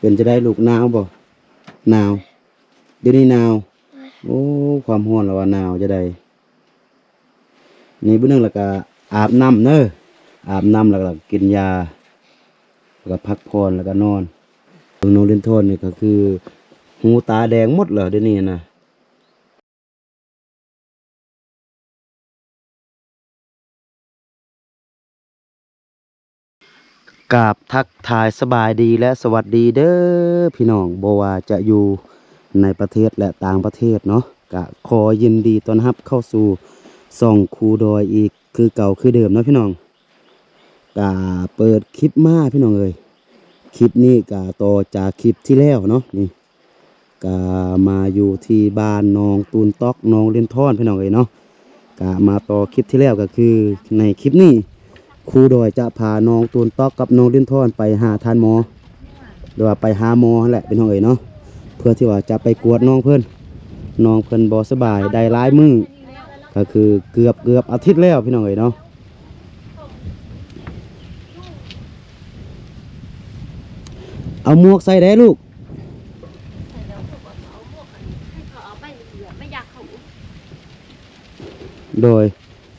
เป็นจะได้ลูกหนาวบ่หนาวเดี๋ยวนี้หนาวโอ้ความร้อนแล้วว่าหนาวจะได้นี่มื้อนึงแล้วก็อาบน้ำเด้ออาบน้ำแล้วก็กินยาแล้วก็พักผ่อนแล้วก็นอนน้องเล่นโทนนี่ก็คือหูตาแดงหมดแล้วเดี๋ยวนี้นะกราบทักทายสบายดีและสวัสดีเด้อพี่น้องบ่ว่าจะอยู่ในประเทศและต่างประเทศเนาะก็ขอยินดีต้อนรับเข้าสู่ส่องครูดอยอีกคือเก่าคือเดิมเนาะพี่น้องก็เปิดคลิปมาพี่น้องเอ้ยคลิปนี้ก็ต่อจากคลิปที่แล้วเนาะนี่ก็มาอยู่ที่บ้านน้องตูนต๊อกน้องเล่นท่อนพี่น้องเอ้ยเนาะก็มาต่อคลิปที่แล้วก็คือในคลิปนี้ครูดอยจะพาน้องตูนต๊อกกับน้องเล่นท่อนไปหาทานหมอหรือว่าไปหาหมอแหละพี่น้องเอ้ยเนาะเพื่อที่ว่าจะไปกวดน้องเพิ่นบ่สบายได้หลายมื้อก็คือเกือบอาทิตย์แล้วพี่น้องเอ้ยเนาะเอาหมวกใส่ได้ลูกโดย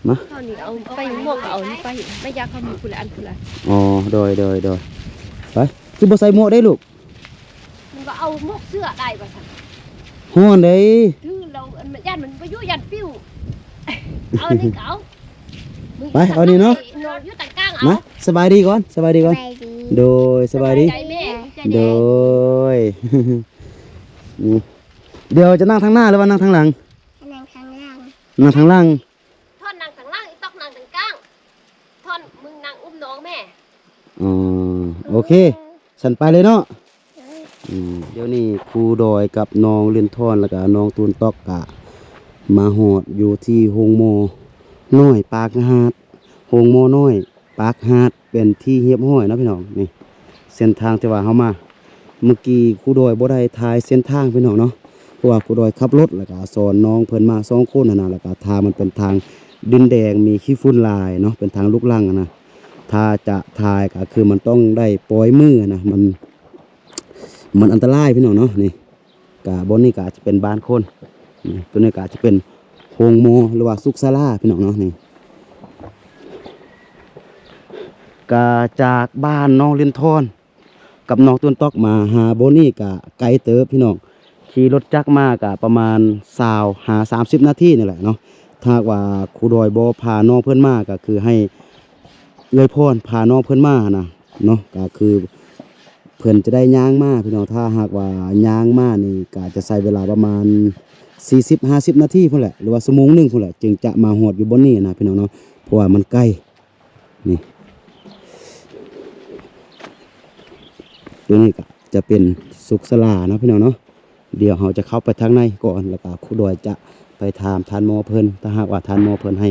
มาตอนนี้เอาไปหมวกเอานี่ไปไม่อยากเขามีคุณละอันคุณละ อ๋อโดยไปคือบ่ใส่หมวกได้ลูกมึงก็เอาหมวกเสื้อได้ป่ะสันฮ้อนเด้คือเรายันมันไปยุ่ยันปิ้วเอานี่เก๋าไปเอานี่เนาะนอนอยู่ต่างกลางเอามาสบายดีก่อนโดยสบายดีโดยเดี๋ยวจะนั่งทางหน้าหรือว่านั่งทางหลังนั่งข้างล่างนั่งทางล่างท่อนนั่งข้างล่างอีตอกนั่งต่างกลางท่อนมึงนั่งอุ้มน้องแม่อ๋อโอเคฉันไปเลยเนาะเดี๋ยวนี้ครูดอยกับน้องเล่นท่อนแล้วก็น้องตูนตอกกะมาหอดอยู่ที่โฮงโมน้อยปากหาดโฮงโมน้อยปากหาดเป็นที่เฮียบห้อยนะพี่น้องนี่เส้นทางที่ว่าเฮามาเมื่อกี้ครูดอยบ่ได้ถ่ายเส้นทางพี่น้องเนาะเพราะว่าครูดอยขับรถแล้วก็สอนน้องเพิ่นมา2คนน่ะแล้วก็ทางมันเป็นทางดินแดงมีขี้ฝุ่นลายเนาะเป็นทางลูกรังนะถ้าจะถ่ายก็คือมันต้องได้ปล่อยมือนะมันอันตรายพี่น้องเนาะนี่กะบนนี่กะจะเป็นบ้านคนนี่ตัวนี้กะจะเป็นโฮงโมหรือว่าซุกซาลาพี่น้องเนาะนี่กะจากบ้านน้องเลียนทอนกับน้องต้นตอกมาหาโบนี่กะไกลเติบพี่น้องขี่รถจักรมากะประมาณ30 นาทีนี่แหละเนาะถ้าว่าครูดอยบ่พาน้องเพื่อนมาก็คือให้เอื้อยพรพาน้องเพื่อนมานะเนาะก็คือเพื่อนจะได้ย่างมาพี่น้องถ้าหากว่าย่างมานี่ก็จะใช้เวลาประมาณ40-50 นาทีพุ่นแหละหรือว่าชั่วโมงนึงพุ่นแหละจึงจะมาฮอดอยู่บนนี้นะพี่น้องเนาะเพราะว่ามันใกล้นี่ตัวนี้ก็จะเป็นสุขศาลาเนาะพี่น้องเนาะเดี๋ยวเราจะเข้าไปทางในก่อนแล้วก็ครูดอยจะไปถามทานหมอเพิ่นถ้าหากว่าทานหมอเพิ่นให้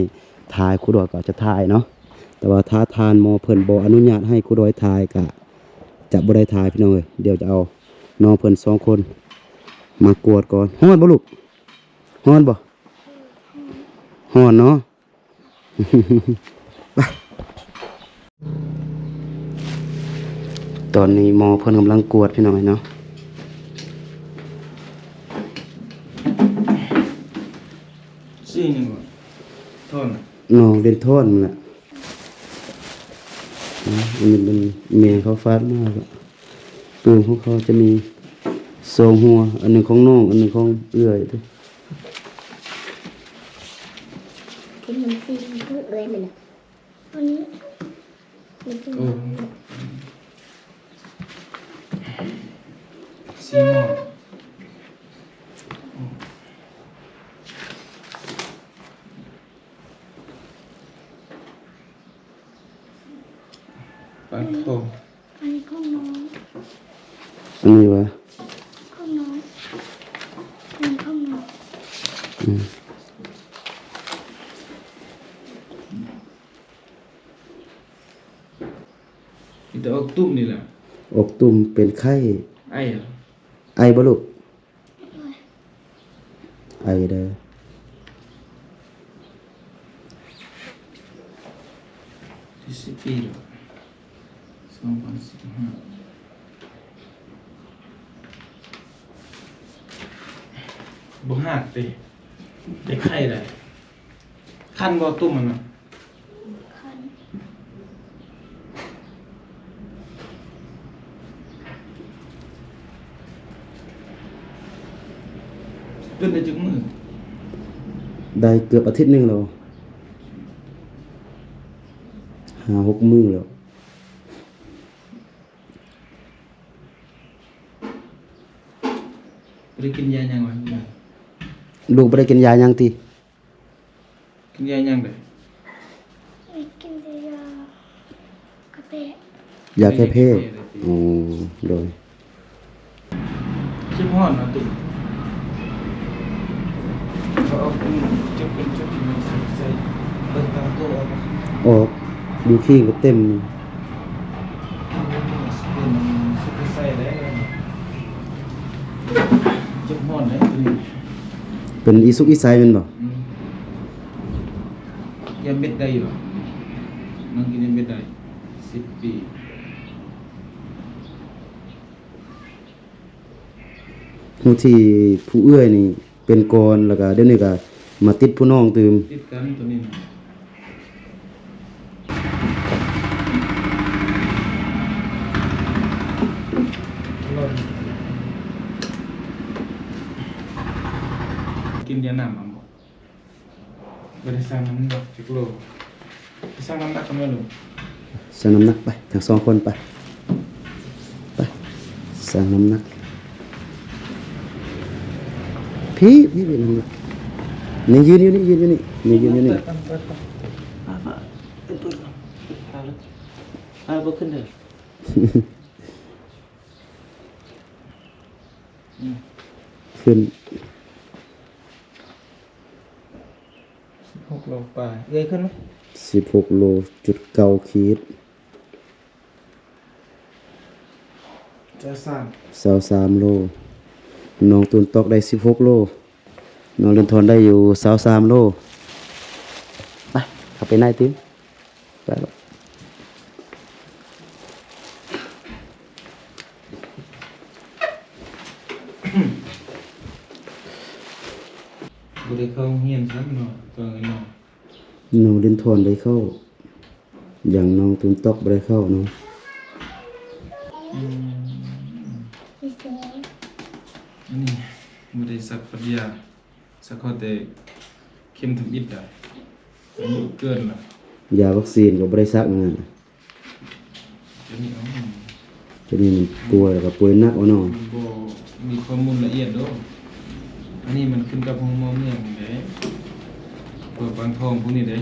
ถ่ายครูดอยก็จะถ่ายเนาะแต่ว่าถ้าทานหมอเพิ่นบ่อนุญาตให้ครูดอยถ่ายก็จะบ่ได้ถ่ายพี่น้องเอ้ยเดี๋ยวจะเอาน้องเพิ่น2คนมากวดก่อนฮ้อนบ่ลูกฮ้อนบ่ฮ้อนเนาะ ไปตอนนี้หมอเพิ่นกำลังกวดพี่น้องเนาะซี่หนึ่งท่อนน้องเล่นโทษมันแหละมันเป็นเมียเขาฟาดมากปืนของเขาจะมี2 หัวอันหนึ่งของน้องอันหนึ่งของเอื้อยด้วยที่มันซีคือเอ้ยมันอันนี้มันเป็นซี่หม้อปันโคอันนี้ข้องน้องอันนี้วะข้องน้องมันข้องน้องนี่แต่ออกตุ้มนี่แหละอกตุ่มเป็นไข้ไอ้เหรอไอบ่ลูกไอเด้อที่10 ปีแล้ว2015 บ่หักติได้ไข่ได้คันบ่ตุ้มมันน่ะ คัน เป็นได้จึงมื้อ ได้เกือบอาทิตย์หนึงแล้ว5-6 มื้อแล้ว บ่ได้กินยาหยังวะ ลูกบ่ได้กินยาหยังติ กินยาหยังได้ ไม่กินแต่ยากาแฟ ยาแก้แพ้อ๋อโดย คิดฮอดเนาะติเขาเอาเป็นจุดที่มันใส่เบิ่งตามตัวเอามา ออกดูขี้ก็เต็ม เป็นสุดใส่ได้เลยจุดฮอดได้ตัวนี้ เป็นอีสุกอีไซแม่นบ่ ยังเม็ดได้อยู่น้องกินยังเม็ดได้10 ปี ผู้ที่ผู้เอื้อยนี่เป็นกรแล้วก็เดี๋ยวนี้ก็มาติดผู้น้องตืม ติดกันตัวนี้นะกินยาหนามอ่ะบอกไปได้สร้างน้ำหนักจิกโลไปสร้างน้ำหนักกันไหมลูก สั่งน้ำหนักไปทั้งสองคนไปไปสั่งน้ำหนักพี่เป็นน้ำหนักนี่ยืนอยู่นี่ยืนอยู่นี่นี่ยืนอยู่นี่ บ่ขึ้นเลย ขึ้น 6 โลไปเอ้ยขึ้นไหม 16 โลจุด9ขีด จะสร้าง 23 โลน้องตูนตอกได้16 โลน้องเรนทอนได้อยู่23 โลไปเข้าไปในติมไปแล้ว บ่ได้เข้าเฮียนชั้นเนาะตัวไอ้น้อง น้องเรนทอนได้เข้า อย่างน้องตูนตอกบ่ได้เข้าเนาะ พี่เซ อันนี้บ่ได้สักปัญญาสักข้อแต่เข้มทำอิดได้อายุเกินล่ะ ยาวัคซีนก็บ่ได้ซักนั่นน่ะ อันนี้เอา ทีนี้มันป่วยแล้วก็ป่วยหนักเอาเนาะ มันบ่มีข้อมูลละเอียดเด้ออันนี้มันขึ้นกับฮอร์โมนเนี่ยเด้เปิดบางทองพวกนี้เด้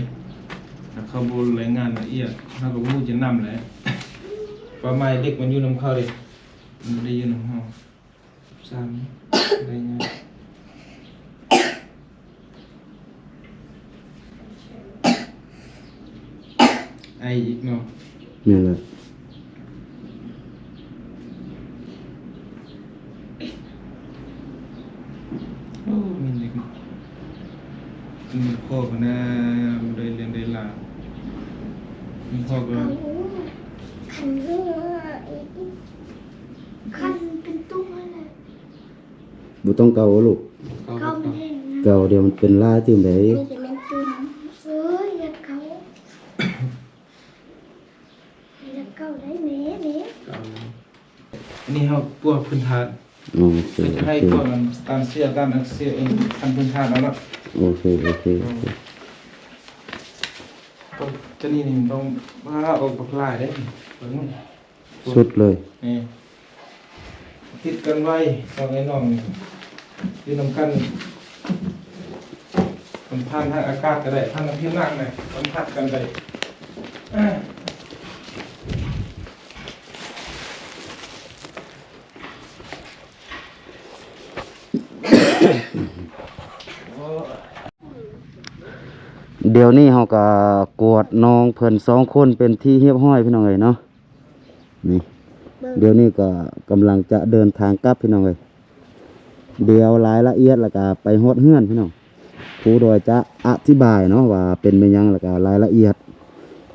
ถ้าเขาบ่รายงานละเอียดเขาก็บ่รู้จะนำแหละปลาไม้เด็กมันอยู่นำเขาเด้มันบ่ได้อยู่นำเฮา13ได้ไงไออีกเนาะ นั่นแหละ โอ้มีเด็กมีพ่อก็น่าได้เรียนได้ลามีพ่อก็ คันเรื่องคันเป็นตุ้มอะไร บ่ต้องเกาลูก เขา เขาไม่เห็นนะ เกาเดี๋ยวมันเป็นลายติมได นี่จะเป็นตุ้มอย่าเขาอย่าเขาได้เนี้ย อันนี้เขาพวกพื้นฐาน โอเค เป็นจะให้พวกมันตามเสียตามอักเสียเองทำพื้นฐานแล้วเนาะ โอเคจะนี่มันต้องว่าออกปลายได้เบิ่ง สุดเลย นี่ติดกันไว้สองไอ้น้องนี่ที่นำกันมันพันทางอากาศก็ได้พันทางผิวหนังได้มันพัดกันได้ เดี๋ยวนี้เราก็กวดน้องเพิ่น2 คนเป็นที่เรียบร้อยพี่น้องเอ้ยเนาะนี่เดี๋ยวนี้ก็กำลังจะเดินทางกลับพี่น้องเอ้ยเดี๋ยวรายละเอียดแล้วก็ไปฮอดเฮือนพี่น้องครูโดยจะอธิบายเนาะว่าเป็นแม่นหยังแล้วก็รายละเอียด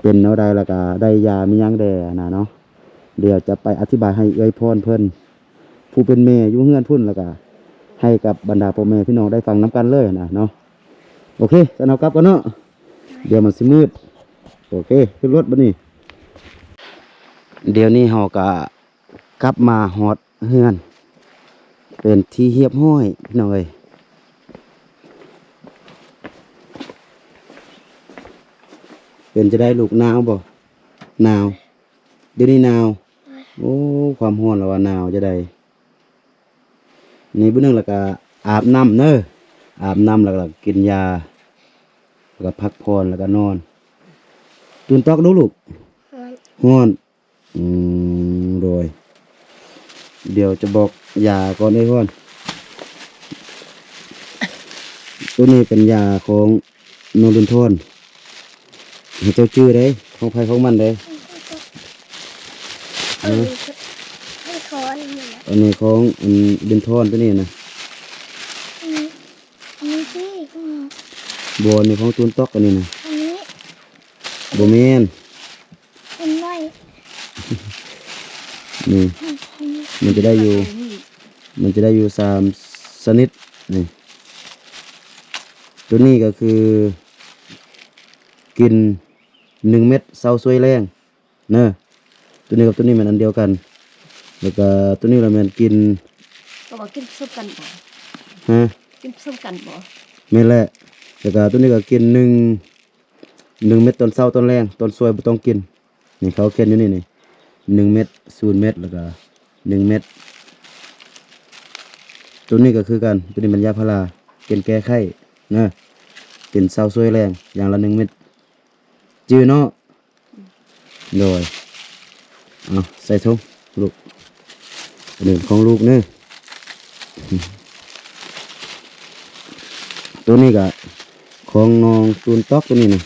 เป็นแนวใดแล้วก็ได้ยามีหยังแด่นะเนาะเดี๋ยวจะไปอธิบายให้เอ้ยพรเพิ่นผู้เป็นแม่อยู่เฮือนพุ่นแล้วก็ ให้กับบรรดาพ่อแม่พี่น้องได้ฟังน้ำกันเลยนะเนาะโอเคจะเอากลับกันเนาะเดี๋ยวมันสิมืดโอเคขึ้นรถบัดนี้เดี๋ยวนี้เฮาก็กลับมาฮอดเฮือนเป็นที่เรียบร้อยพี่น้องเอ้ยเป็นจะได้ลูกหนาวบ่หนาวเดี๋ยวนี้หนาวโอ้ความร้อนแล้วว่าหนาวจะได้นี่มื้อนึงแล้วก็อาบน้ำเด้ออาบน้ำแล้วก็กินยาแล้วก็พักผ่อนแล้วก็นอนตื่นตอกดูลูกร้อนโดยเดี๋ยวจะบอกยาก่อนได้ก่อนตัวนี้เป็นยาของโนรุนทอนให้เจ้าชื่อได้ของใครของมันได้ ให้คอนนี่แหละ อันนี้ของเดนทอนตัวนี้นะ อันนี้ที่ของ บัวนี่ของตูนตอกอันนี้นะ อันนี้ โบแมน เป็นไว้ นี่ อันนี้ มันจะได้อยู่ มันจะได้อยู่3ชนิดนี่ตัวนี้ก็คือ กิน1 เม็ดเช้าซวยแรงเนอะตัวนี้กับตัวนี้มันอันเดียวกัน แล้วก็ตัวนี้เราแมันกิน ก็บอกกินส้มกันบ่ ฮะ กินส้มกันบ่ แม่นแหละแล้วก็ตัวนี้ก็กิน1 เม็ดตอนเช้าตอนแรงตอนซวยบ่ต้องกินนี่เขาเขียนอยู่นี่1 เม็ด0 เม็ดแล้วก็1 เม็ดตัวนี้ก็คือกันตัวนี้มันยาพาราเป็นแก้ไข้นะเป็นเช้าซวยแรงอย่างละ1 เม็ดจื้อเนาะโดยเอาใส่ถุงลูกอันนี้ของลูกเนอะตัวนี้ก็ของน้องตูนตอกตัวนี้นะ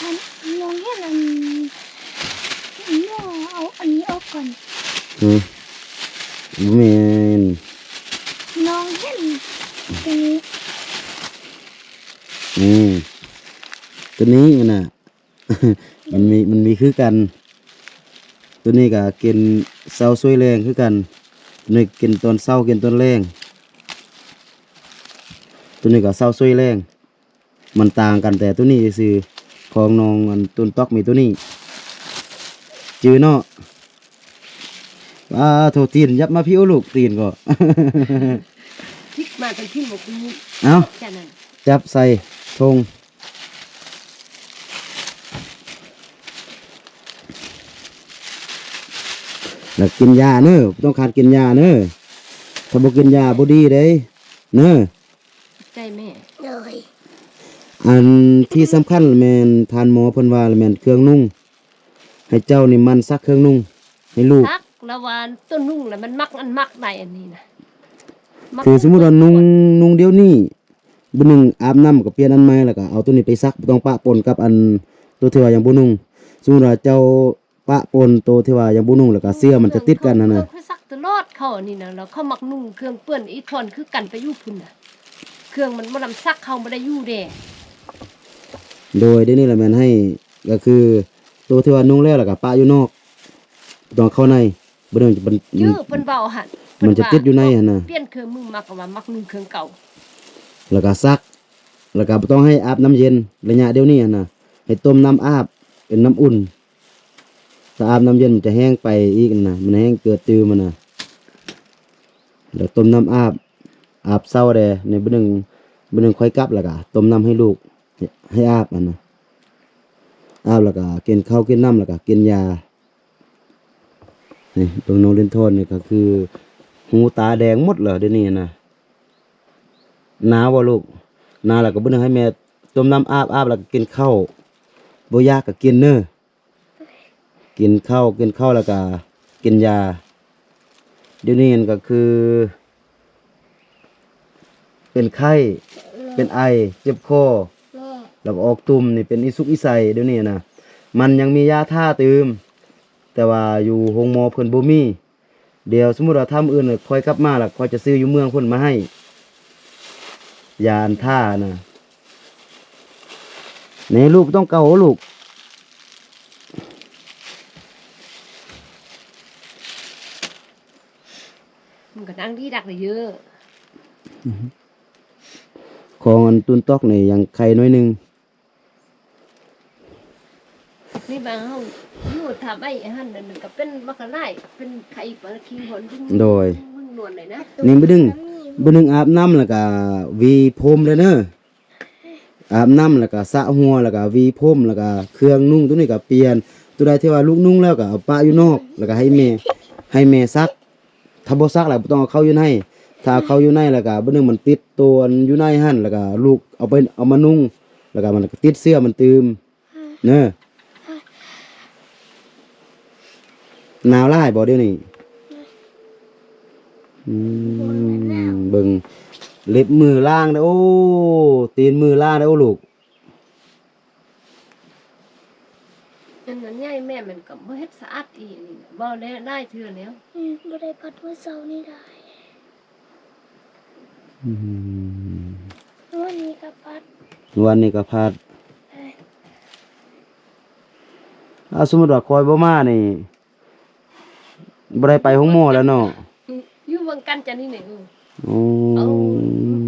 มันลองให้มันย่อเอาอันนี้ออกก่อน แมน ลองให้ตัวนี้ ตัวนี้มันน่ะ มันมีคือกัน ตัวนี้ก็กินเช้าซวยแรงคือกันตัวนี้กินตอนเช้ากินตอนแรงตัวนี้ก็เช้าซวยแรงมันต่างกันแต่ตัวนี้คือของน้องอันตุนตอกมีตัวนี้จื้อเนาะโทษตีนยับมาพี่โอลูกตีนก็ พริกมาเป็นที่หมกนี้ เอา แค่นั้น จับใส่ธงแล้วกินยาเนอะต้องขาดกินยาเนอะถ้าบ่กินยาบ่ดีเด้เนอะ ใจแม่ เลย อันที่สำคัญแม่นทานหมอเพิ่นว่าแม่นเครื่องนุ่ง ให้เจ้านี่มันซักเครื่องนุ่งให้ลูก ซักละวานต้นนุ่งน่ะมันมักอันมักได้อันนี้นะมัก คือสมมุติว่านุ่งเดี๋ยวนี้บ่นึงอาบน้ำก็เปลี่ยนอันใหม่แล้วก็เอาตัวนี้ไปซักบ่ต้องปะปนกับอันตัวที่ว่ายังบ่นุ่งสมมุติว่าเจ้าปะปนตัวที่ว่ายังบ่นุ่งแล้วก็เสื้อมันจะติดกันนั่นน่ะ เขาซักตลอดเขาอันนี้นะแล้วเขามักนุ่งเครื่องเปื้อนอีทอนคือกันไปอยู่พุ่นน่ะเครื่องมันบ่นำซักเขาบ่ได้อยู่เด้ โดยเดี๋ยวนี้แหละแม่นให้ก็คือตัวที่ว่านุ่งแล้วก็ปะอยู่นอกต้องเข้าในบ่ได้มัน ยื้อเพิ่นเว้าหั่น มันจะติดอยู่ในหั่นน่ะ เปลี่ยนเครื่องมือมักก็ว่ามักนุ่งเครื่องเก่า แล้วก็ซัก แล้วก็บ่ต้องให้อาบน้ำเย็นระยะเดี๋ยวนี้หั่นน่ะให้ต้มน้ำอาบเป็นน้ำอุ่นถ้าอาบน้ำเย็นมันจะแห้งไปอีกน่ะมันแห้งเกิดตือมันน่ะแล้วต้มน้ำอาบเช้าแดในมื้อหนึงค่อยกลับแล้วก็ต้มน้ำให้ลูกให้อาบอันน่ะอาบแล้วก็กินข้าวกินน้ำแล้วก็กินยานี่เบิ่งน้องเล่นโทนนี่ก็คือหูตาแดงหมดเลยเดี๋ยวนี้น่ะหนาวบ่ลูกหนาวแล้วก็บ่นึงให้แม่ต้มน้ำอาบแล้วก็กินข้าวบ่ยากก็กินเน้อกินข้าวแล้วก็กินยาเดี๋ยวนี้ก็คือ เป็นไข้เป็นไอเจ็บคอ แม่ แล้วก็ออกตุ่มนี่เป็นอิสุกอิไสเดี๋ยวนี้นะมันยังมียาท่าตืมแต่ว่าอยู่โรงหมอเพิ่นบ่มีเดี๋ยวสมมุติว่าทำอื่นน่ะค่อยกลับมาแล้วค่อยจะซื้ออยู่เมืองเพิ่นมาให้ยาอันท่านะนี่ลูกต้องเกาลูก มันก็นั่งดีดักได้เยอะ ของอันตุนตอกนี่ยังไข่น้อยหนึง นี่บางเฮาอยู่ทำไอ้หั่นนั่นก็เป็นมะกะไล่เป็นไข่ปลาคิงหอนซึ่ง โดย มึงนวลเลยนะ นี่บ่ดึงอาบน้ำแล้วก็หวีผมเลยเด้ออาบน้ำแล้วก็สระหัวแล้วก็หวีผมแล้วก็เครื่องนุ่งตัวนี้ก็เปลี่ยนตัวใดที่ว่าลูกนุ่งแล้วก็เอาปะอยู่นอกแล้วก็ให้แม่ซักถ้าบ่ซักแล้วบ่ต้องเอาเข้าอยู่ในถ้าเอาเข้าอยู่ในแล้วก็บ่นึงมันติดตัวอันอยู่ในหั่นแล้วก็ลูกเอามานุ่งแล้วก็มันก็ติดเสื้อมันตืมเด้อหนาวหลายบ่เดี๋ยวนี้เบิ่งเล็บมือล่างเด้อโอ้ตีนมือล่างเด้อโอ้ลูก อันนั้นใหญ่แม่มันก็บ่เฮ็ดสะอาดอีนี่น่ะบ่ได้เทื่อแล้ว บ่ได้พัดเมื่อเช้านี่ได้วันนี้ก็พัด วันนี้ก็พาด เอ้ย สมมุติว่าคอยบ่มานี่บ่ได้ไปห้องหมอแล้วเนาะ อยู่เมืองกันจะนี่นี่ โอ้ เอา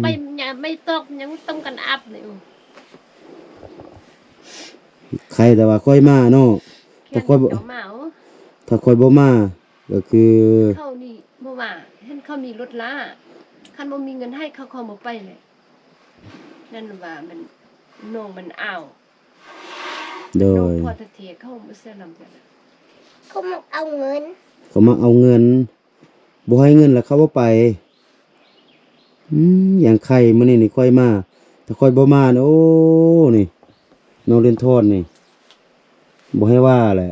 ไปอย่าไม่ตอกยังต้องกันอัพนี่ ใครแต่ว่าคอยมาเนาะ แค่เจ้ามาเอา ถ้าคอยบ่มาก็คือ เข้านี่บ่ว่าเห็นเขามีรถล้าคันบ่มีเงินให้เขาบ่ไปเลยนั่นว่ามันน้องมันอ้าว โด น้อง ย พอตะเทียเขาบ่เสียลำกัน เขามาเอาเงิน เขามาเอาเงินบ่ให้เงินแล้วเขาบ่ไปอย่างใครมื้อนี้นี่ค่อยมาถ้าค่อยบ่มานี่โอ้นี่น้องเล่นโทษนี่บ่ให้ว่าแหละ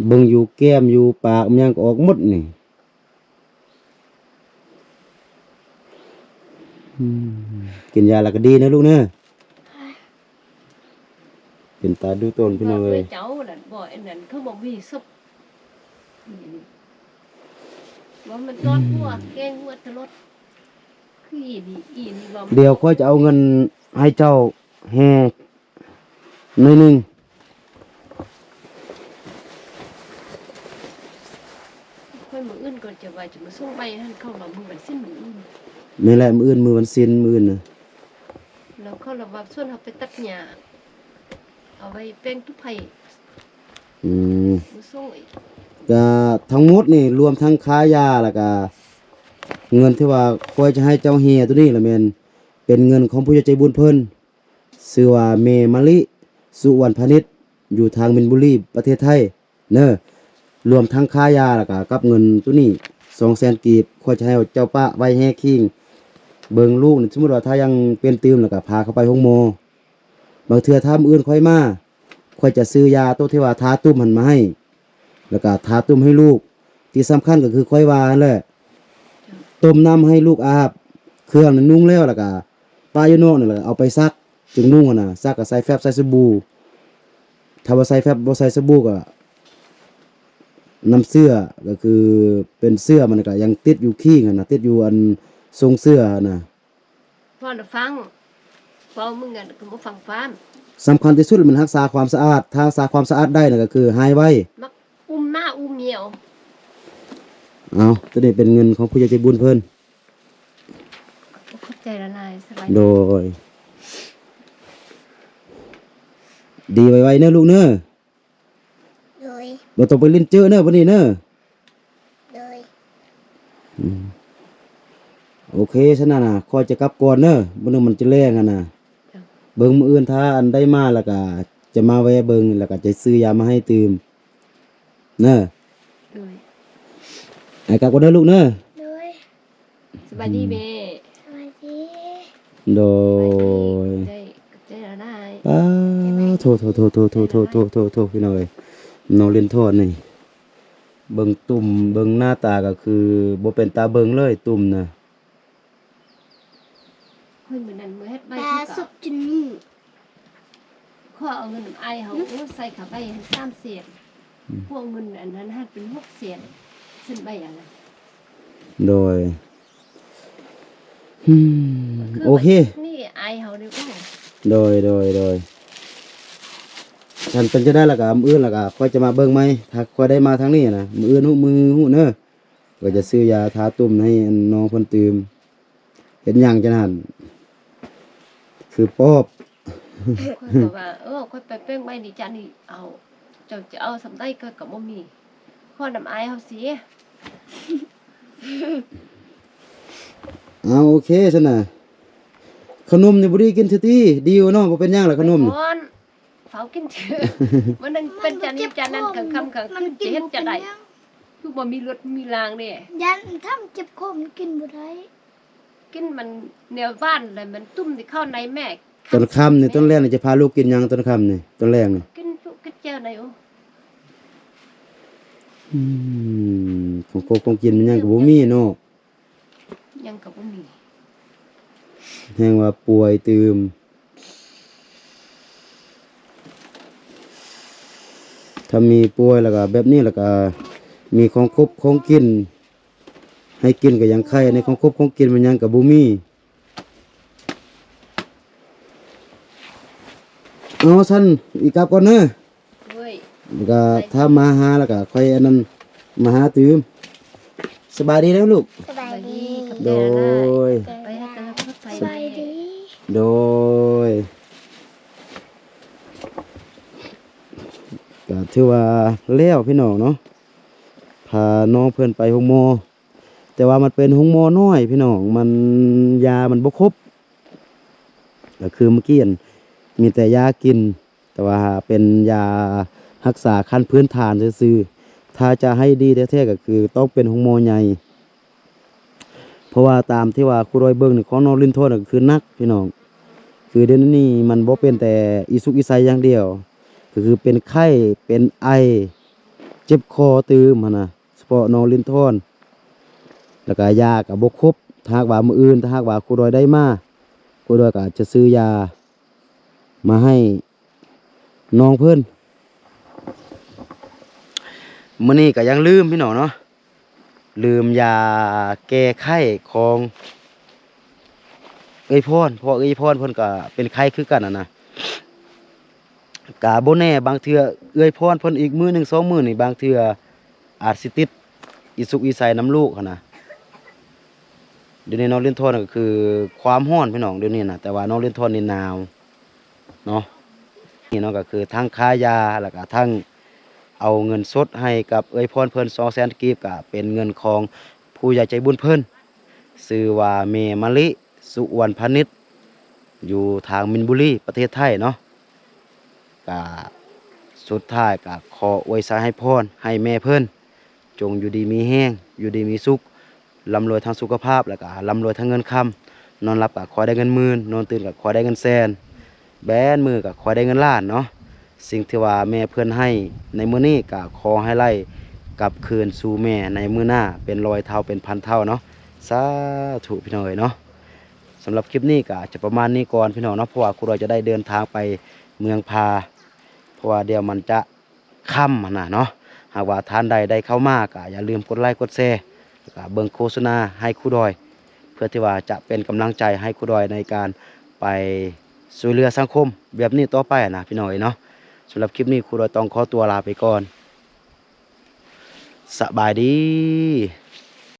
เบิ่งอยู่แก้มอยู่ปากมันยังก็ออกหมดนี่กินยาแล้วก็ดีนะลูกเด้อเป็นตาดูต้นพี่น้องเอ้ย เจ้านั่นบ่อันนั้นเขาบ่มีศพว่ามันตอดหัวแกงหัวตะลดคืออีนี่บ่ เดี๋ยวค่อยจะเอาเงินให้เจ้าแห่หน่อยหนึง ค่อยมื้ออื่นก่อนจะว่าจะมาส่งไปให้เขาว่ามื้อวันสิ้นมื้ออื่น นี่แหละมื้ออื่นมื้อวันศีลมื้ออื่นน่ะ แล้วเขาระว่าส่วนเขาไปตัดหญ้าเอาไว้แป้งทุไผ อืม มาส่งอีก ก็ทั้งหมดนี่รวมทั้งค่ายาแล้วก็เงินที่ว่าค่อยจะให้เจ้าเฮียตัวนี้ล่ะแม่นเป็นเงินของผู้ใจบุญเพิ่นชื่อว่าเมมะลิสุวรรณพาณิชย์อยู่ทางมินบุรีประเทศไทยเด้อรวมทั้งค่ายาแล้วก็กับเงินตัวนี้ 200,000 กีบค่อยจะให้เจ้าป้าไว้แห่คิงเบิ่งลูกนี่สมมุติว่าถ้ายังเป็นตืมแล้วก็พาเขาไปโรงหมอบางเทื่อถ้ามื้ออื่นค่อยมาค่อยจะซื้อยาตัวที่ว่าทาตุ้มหันมาให้ แล้วก็ทาตุ้มให้ลูกที่สำคัญก็คือค่อยว่านั่นแหละต้มน้ำให้ลูกอาบเครื่องนั้นนุ่งแล้วก็ป้าอยู่นอกนั่นแหละเอาไปซักจึงนุ่งอะนะซักก็ใส่แฟบใส่สบู่ถ้าว่าใส่แฟบบ่ใส่สบู่ก็น้ำเสื้อก็คือเป็นเสื้อมันก็ยังติดอยู่ขี้งอะนะติดอยู่อันทรงเสื้อนะ พอน่ะฟังพอมึงอ่ะก็บ่ฟังฟาม สำคัญที่สุดมันรักษาความสะอาดถ้ารักษาความสะอาดได้น่ะก็คือหายไว มักอุ้มหน้าอุ้มเหนียว เอาตัวนี้เป็นเงินของผู้ใหญ่ใจบุญเพิ่น เข้าใจละลายสบาย โดย ดีไวๆเนอะลูกเนอะ โดย บ่ต้องไปเล่นเจอเนอะวันนี้เนอะ โดย โอเคฉะนั้นน่ะคอยจะกลับก่อนเนอะบ่นึงมันจะแรงอ่ะนะเบิ่งมื้ออื่นถ้าอันได้มาแล้วก็จะมาแวะเบิ่งแล้วก็จะซื้อยามาให้ตื่มเนอะ โดย ไอ้กลับก่อนเด้อลูกเนอะ โดย สบายดีแม่ สวัสดี โดย ได้เข้าใจละลาย โทพี่น้องเอ้ยน้องเล่นโทษนี่เบิ่งตุ่มเบิ่งหน้าตาก็คือบ่เป็นตาเบิ่งเลยตุ่มน่ะ เฮ้ยมื้อนั้นมื้อเฮ็ดใบ ตา คือ สุ ก็ กจนนี่ ขอเอาเงินไอเขาใส่เข้าไปให้3เสียนพวกเงินอันนั้นให้เป็น6เสียนซึ่งใบอะไร โดยโอเค นี่ไอเขานี่ก็ โดยฉันเป็นจะได้และกะมื้ออื่นและกะค่อยจะมาเบิ่งไหมถ้าค่อยได้มาทางนี้นะมื้ออื่นหูเนอะ ก็จะซื้อยาทาตุ่มให้น้องเพิ่นตื่มเห็นหยังจังหั่นคือปอบ ค่อยบอกว่าค่อยไปเป้งไว้นี่จ้ะนี่เอาเจ้าจะเอาสำได้ก็บ่มีข้อน้ำอายเฮาเสีย เอาโอเคซั่นน่ะขนมนี่บ่ได้กินเทื่อติดีอยู่เนาะบ่เป็นหยังล่ะขนมนี่ ก่อนเฝ้ากินเถอะมันนั่นเป็นจานนี้จานนั้นกลางค่ำกลางคืนจะเฮ็ดจะได้คือบ่มีรถมีรางเด้ ยันทำเจ็บคอมันกินบ่ได้ กินมันแนวบ้านเลยมันตุ้มที่เข้าในแม่ ตอนค่ำนี่ตอนแรกนี่จะพาลูกกินหยังตอนค่ำนี่ตอนแรกนี่ กินทุกกินเจ้าไหนโอ้ ของโกของกินมันหยังก็บ่มีเนาะ ยังก็บ่มี แฮงว่าป่วยตื่มถ้ามีป่วยแล้วก็แบบนี้แล้วก็มีของครบของกิน ให้กินก็ยังไข่ในของครบของกินมันหยังก็บ่มีเอาซั่นอีกกลับก่อนเด้อ เว้ย แล้วก็ถ้ามาหาแล้วก็ค่อยอันนั้นมาหาตื่มสบายดีแล้วลูก สบายดี กับ โด แม่นะ ย ไปให้กันแล้วก็ไป สบายดี โดยก็ถือว่าแล้วพี่น้องเนาะพาน้องเพื่อนไปห้องหมอแต่ว่ามันเป็นห้องหมอน้อยพี่น้องมันยามันบ่ครบก็คือเมื่อกี้มีแต่ยากิน แต่ว่าเป็นยารักษาขั้นพื้นฐานซื่อๆถ้าจะให้ดีแท้ๆก็คือต้องเป็นห้องหมอใหญ่เพราะว่าตามที่ว่าครูรอยเบิ่งนี่ของน้องลินโทนก็คือนักพี่น้องคือเดี๋ยวนี้มันบ่เป็นแต่อีสุกอีไซอย่างเดียวก็คือเป็นไข้เป็นไอเจ็บคอตื่มหั่นน่ะเฉพาะน้องลินโทนแล้วก็ยาก็บ่ครบถ้าหากว่ามื้ออื่นถ้าหากว่าครูรอยได้มาครูรอยก็จะซื้อยามาให้น้องเพิ่นมื้อนี้ก็ยังลืมพี่น้องเนาะลืมยาแก้ไข้ของเอ้ยพรเพราะเอ้ยพรเพิ่นก็เป็นไข้คือกันนะกะบ่แน่บางเทื่อเอ้ยพรเพิ่นอีกมื้อหนึง2มื้อนี่บางเทื่ออาจสิติดอีสุกอีไสน้ำลูกหั่นน่ะเดี๋ยวนี้น้องเล่นทอนก็คือความร้อนพี่น้องเดี๋ยวนี้น่ะแต่ว่าน้องเล่นทอนนี่หนาวเนาะนี่เนาะก็คือทั้งค่ายาแล้วก็ทั้งเอาเงินสดให้กับเอ้ยพรเพิ่น200,000กีบก็เป็นเงินของผู้ใหญ่ใจบุญเพิ่นชื่อว่าแม่มะลิสุวรรณพานิชอยู่ทางมินบุรีประเทศไทยเนาะก็สุดท้ายก็ขออวยพรให้พรให้แม่เพิ่นจงอยู่ดีมีแห้งอยู่ดีมีสุขร่ำรวยทางสุขภาพแล้วก็ร่ำรวยทางเงินคำนอนหลับก็ขอได้เงินหมื่นนอนตื่นก็ขอได้เงินแสนแบนมือก็ขอได้เงินล้านเนาะสิ่งที่ว่าแม่เพิ่นให้ในมื้อนี้ก็ขอให้ไล่กลับคืนสู่แม่ในมื้อหน้าเป็นร้อยเท่าเป็นพันเท่าเนาะสาธุพี่น้องเอ้ยเนาะสำหรับคลิปนี้ก็จะประมาณนี้ก่อนพี่น้องเนาะเพราะว่าครูเราจะได้เดินทางไปเมืองพาเพราะว่าเดี๋ยวมันจะค่ำหั่นน่ะเนาะหากว่าท่านใดได้เข้ามาก็อย่าลืมกดไลค์กดแชร์แล้วก็เบิ่งโฆษณาให้ครูดอย เพื่อที่ว่าจะเป็นกำลังใจให้ครูดอยในการไปช่วยเหลือสังคมแบบนี้ต่อไปนะพี่น้องเอ้ยเนาะสำหรับคลิปนี้ครูดอยต้องขอตัวลาไปก่อนสบายดี